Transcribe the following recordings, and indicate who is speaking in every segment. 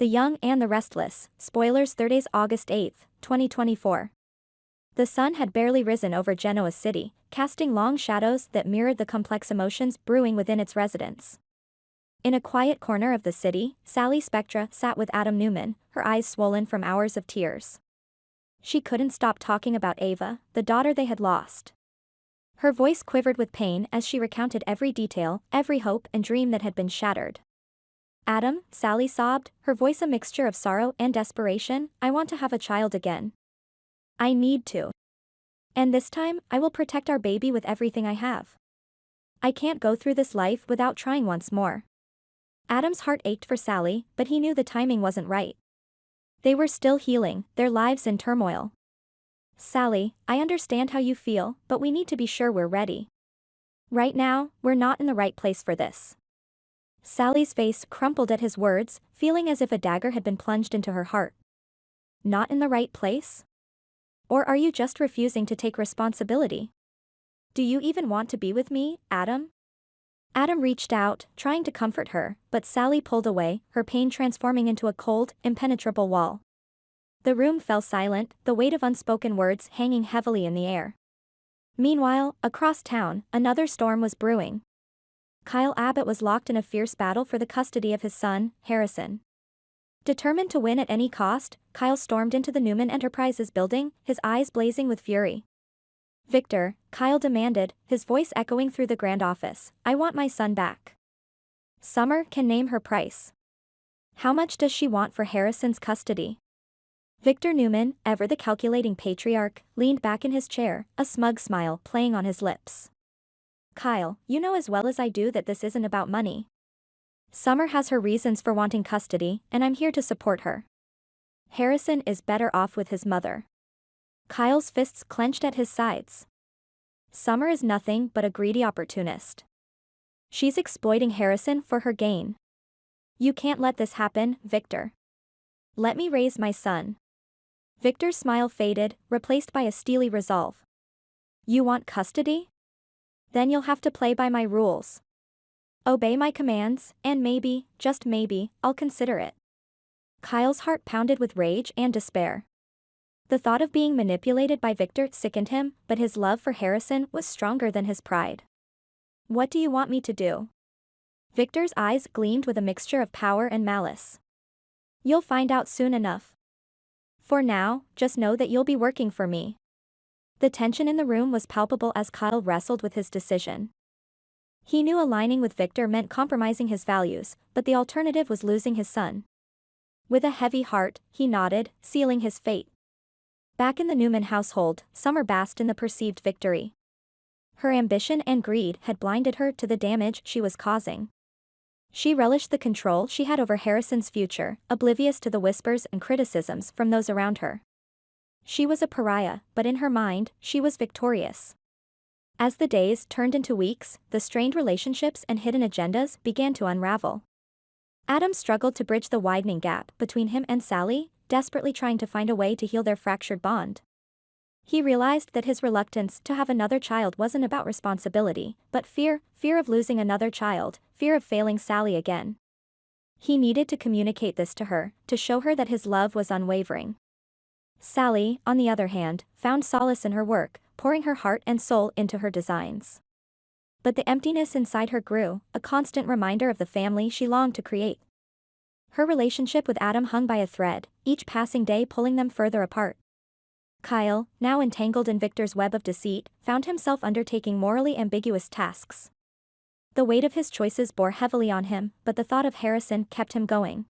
Speaker 1: The Young and the Restless. Spoilers. Thurdays, August 8, 2024. The sun had barely risen over Genoa city, casting long shadows that mirrored the complex emotions brewing within its residents. In a quiet corner of the city, Sally Spectra sat with Adam Newman, her eyes swollen from hours of tears. She couldn't stop talking about Ava, the daughter they had lost. Her voice quivered with pain as she recounted every detail, every hope and dream that had been shattered. Adam, Sally sobbed, her voice a mixture of sorrow and desperation, I want to have a child again. I need to. And this time, I will protect our baby with everything I have. I can't go through this life without trying once more. Adam's heart ached for Sally, but he knew the timing wasn't right. They were still healing, their lives in turmoil. Sally, I understand how you feel, but we need to be sure we're ready. Right now, we're not in the right place for this. Sally's face crumpled at his words, feeling as if a dagger had been plunged into her heart. Not in the right place? Or are you just refusing to take responsibility? Do you even want to be with me, Adam? Adam reached out, trying to comfort her, but Sally pulled away, her pain transforming into a cold, impenetrable wall. The room fell silent, the weight of unspoken words hanging heavily in the air. Meanwhile, across town, another storm was brewing. Kyle Abbott was locked in a fierce battle for the custody of his son, Harrison. Determined to win at any cost, Kyle stormed into the Newman Enterprises building, his eyes blazing with fury. Victor, Kyle demanded, his voice echoing through the grand office, I want my son back. Summer can name her price. How much does she want for Harrison's custody? Victor Newman, ever the calculating patriarch, leaned back in his chair, a smug smile playing on his lips. Kyle, you know as well as I do that this isn't about money. Summer has her reasons for wanting custody, and I'm here to support her. Harrison is better off with his mother. Kyle's fists clenched at his sides. Summer is nothing but a greedy opportunist. She's exploiting Harrison for her gain. You can't let this happen, Victor. Let me raise my son. Victor's smile faded, replaced by a steely resolve. You want custody? Then you'll have to play by my rules. Obey my commands, and maybe, just maybe, I'll consider it. Kyle's heart pounded with rage and despair. The thought of being manipulated by Victor sickened him, but his love for Harrison was stronger than his pride. What do you want me to do? Victor's eyes gleamed with a mixture of power and malice. You'll find out soon enough. For now, just know that you'll be working for me. The tension in the room was palpable as Kyle wrestled with his decision. He knew aligning with Victor meant compromising his values, but the alternative was losing his son. With a heavy heart, he nodded, sealing his fate. Back in the Newman household, Summer basked in the perceived victory. Her ambition and greed had blinded her to the damage she was causing. She relished the control she had over Harrison's future, oblivious to the whispers and criticisms from those around her. She was a pariah, but in her mind, she was victorious. As the days turned into weeks, the strained relationships and hidden agendas began to unravel. Adam struggled to bridge the widening gap between him and Sally, desperately trying to find a way to heal their fractured bond. He realized that his reluctance to have another child wasn't about responsibility, but fear of losing another child, fear of failing Sally again. He needed to communicate this to her, to show her that his love was unwavering. Sally, on the other hand, found solace in her work, pouring her heart and soul into her designs. But the emptiness inside her grew, a constant reminder of the family she longed to create. Her relationship with Adam hung by a thread, each passing day pulling them further apart. Kyle, now entangled in Victor's web of deceit, found himself undertaking morally ambiguous tasks. The weight of his choices bore heavily on him, but the thought of Harrison kept him going.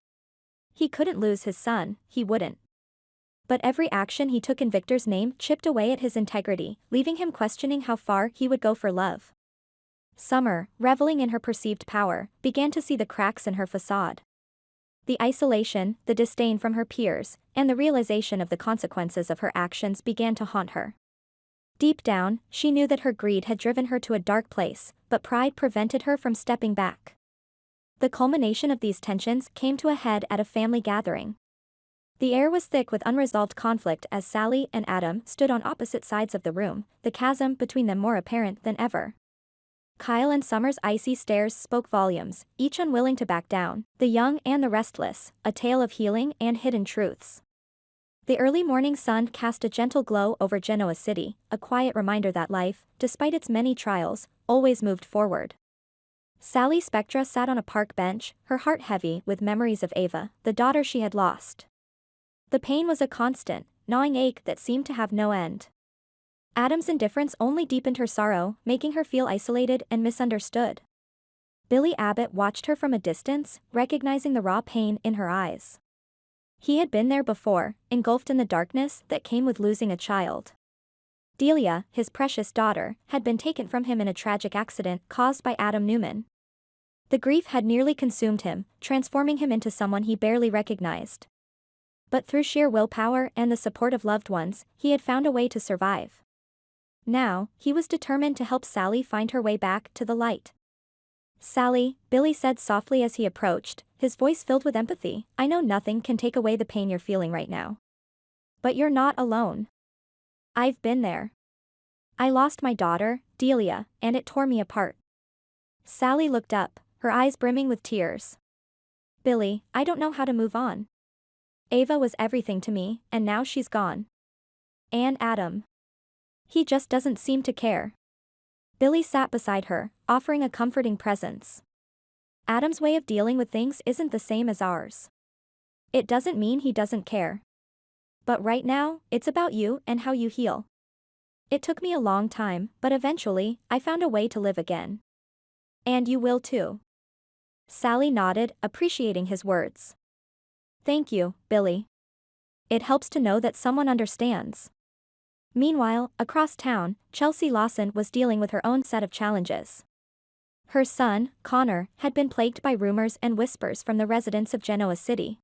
Speaker 1: He couldn't lose his son, he wouldn't. But every action he took in Victor's name chipped away at his integrity, leaving him questioning how far he would go for love. Summer, reveling in her perceived power, began to see the cracks in her facade. The isolation, the disdain from her peers, and the realization of the consequences of her actions began to haunt her. Deep down, she knew that her greed had driven her to a dark place, but pride prevented her from stepping back. The culmination of these tensions came to a head at a family gathering. The air was thick with unresolved conflict as Sally and Adam stood on opposite sides of the room, the chasm between them more apparent than ever. Kyle and Summer's icy stares spoke volumes, each unwilling to back down. The Young and the Restless, a tale of healing and hidden truths. The early morning sun cast a gentle glow over Genoa City, a quiet reminder that life, despite its many trials, always moved forward. Sally Spectra sat on a park bench, her heart heavy with memories of Ava, the daughter she had lost. The pain was a constant, gnawing ache that seemed to have no end. Adam's indifference only deepened her sorrow, making her feel isolated and misunderstood. Billy Abbott watched her from a distance, recognizing the raw pain in her eyes. He had been there before, engulfed in the darkness that came with losing a child. Delia, his precious daughter, had been taken from him in a tragic accident caused by Adam Newman. The grief had nearly consumed him, transforming him into someone he barely recognized. But through sheer willpower and the support of loved ones, he had found a way to survive. Now, he was determined to help Sally find her way back to the light. "Sally," Billy said softly as he approached, his voice filled with empathy, "I know nothing can take away the pain you're feeling right now. But you're not alone. I've been there. I lost my daughter, Delia, and it tore me apart." Sally looked up, her eyes brimming with tears. "Billy, I don't know how to move on. Ava was everything to me, and now she's gone. And Adam. He just doesn't seem to care." Billy sat beside her, offering a comforting presence. "Adam's way of dealing with things isn't the same as ours. It doesn't mean he doesn't care. But right now, it's about you and how you heal. It took me a long time, but eventually, I found a way to live again. And you will too." Sally nodded, appreciating his words. "Thank you, Billy. It helps to know that someone understands." Meanwhile, across town, Chelsea Lawson was dealing with her own set of challenges. Her son, Connor, had been plagued by rumors and whispers from the residents of Genoa City.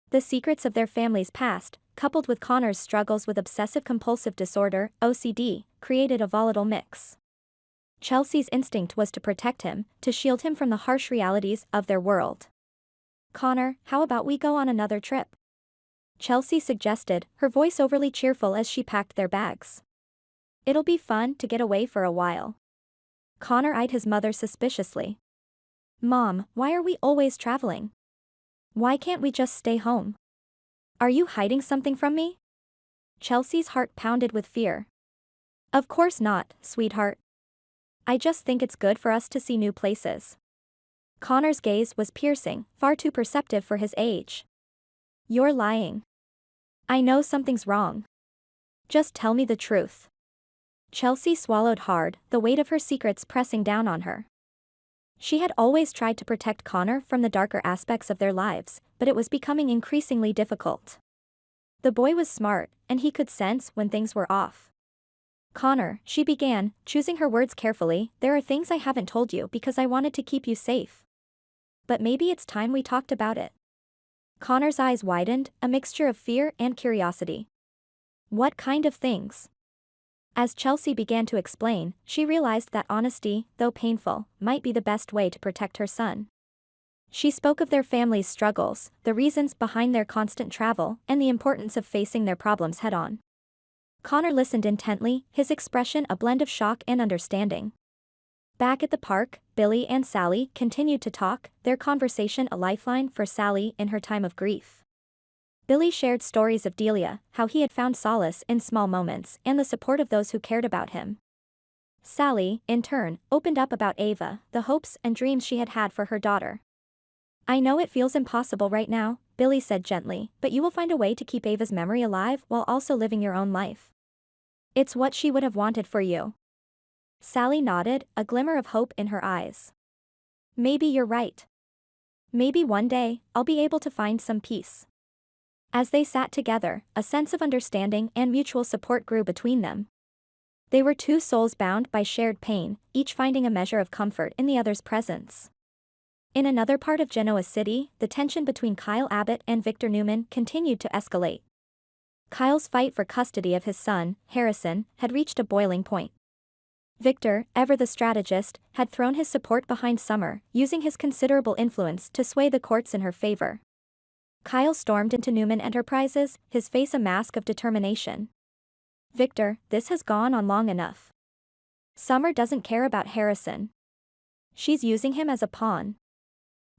Speaker 1: The secrets of their family's past, coupled with Connor's struggles with obsessive-compulsive disorder, OCD, created a volatile mix. Chelsea's instinct was to protect him, to shield him from the harsh realities of their world. "Connor, how about we go on another trip?" Chelsea suggested, her voice overly cheerful as she packed their bags. "It'll be fun to get away for a while." Connor eyed his mother suspiciously. "Mom, why are we always traveling? Why can't we just stay home? Are you hiding something from me?" Chelsea's heart pounded with fear. "Of course not, sweetheart. I just think it's good for us to see new places." Connor's gaze was piercing, far too perceptive for his age. "You're lying. I know something's wrong. Just tell me the truth." Chelsea swallowed hard, the weight of her secrets pressing down on her. She had always tried to protect Connor from the darker aspects of their lives, but it was becoming increasingly difficult. The boy was smart, and he could sense when things were off. "Connor," she began, choosing her words carefully, "there are things I haven't told you because I wanted to keep you safe. But maybe it's time we talked about it." Connor's eyes widened, a mixture of fear and curiosity. "What kind of things?" As Chelsea began to explain, she realized that honesty, though painful, might be the best way to protect her son. She spoke of their family's struggles, the reasons behind their constant travel, and the importance of facing their problems head-on. Connor listened intently, his expression a blend of shock and understanding. Back at the park, Billy and Sally continued to talk, their conversation a lifeline for Sally in her time of grief. Billy shared stories of Delia, how he had found solace in small moments and the support of those who cared about him. Sally, in turn, opened up about Ava, the hopes and dreams she had had for her daughter. "I know it feels impossible right now," Billy said gently, "but you will find a way to keep Ava's memory alive while also living your own life. It's what she would have wanted for you." Sally nodded, a glimmer of hope in her eyes. "Maybe you're right. Maybe one day, I'll be able to find some peace." As they sat together, a sense of understanding and mutual support grew between them. They were two souls bound by shared pain, each finding a measure of comfort in the other's presence. In another part of Genoa City, the tension between Kyle Abbott and Victor Newman continued to escalate. Kyle's fight for custody of his son, Harrison, had reached a boiling point. Victor, ever the strategist, had thrown his support behind Summer, using his considerable influence to sway the courts in her favor. Kyle stormed into Newman Enterprises, his face a mask of determination. "Victor, this has gone on long enough. Summer doesn't care about Harrison. She's using him as a pawn.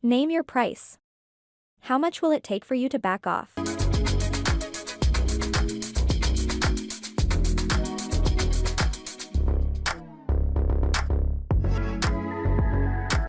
Speaker 1: Name your price. How much will it take for you to back off?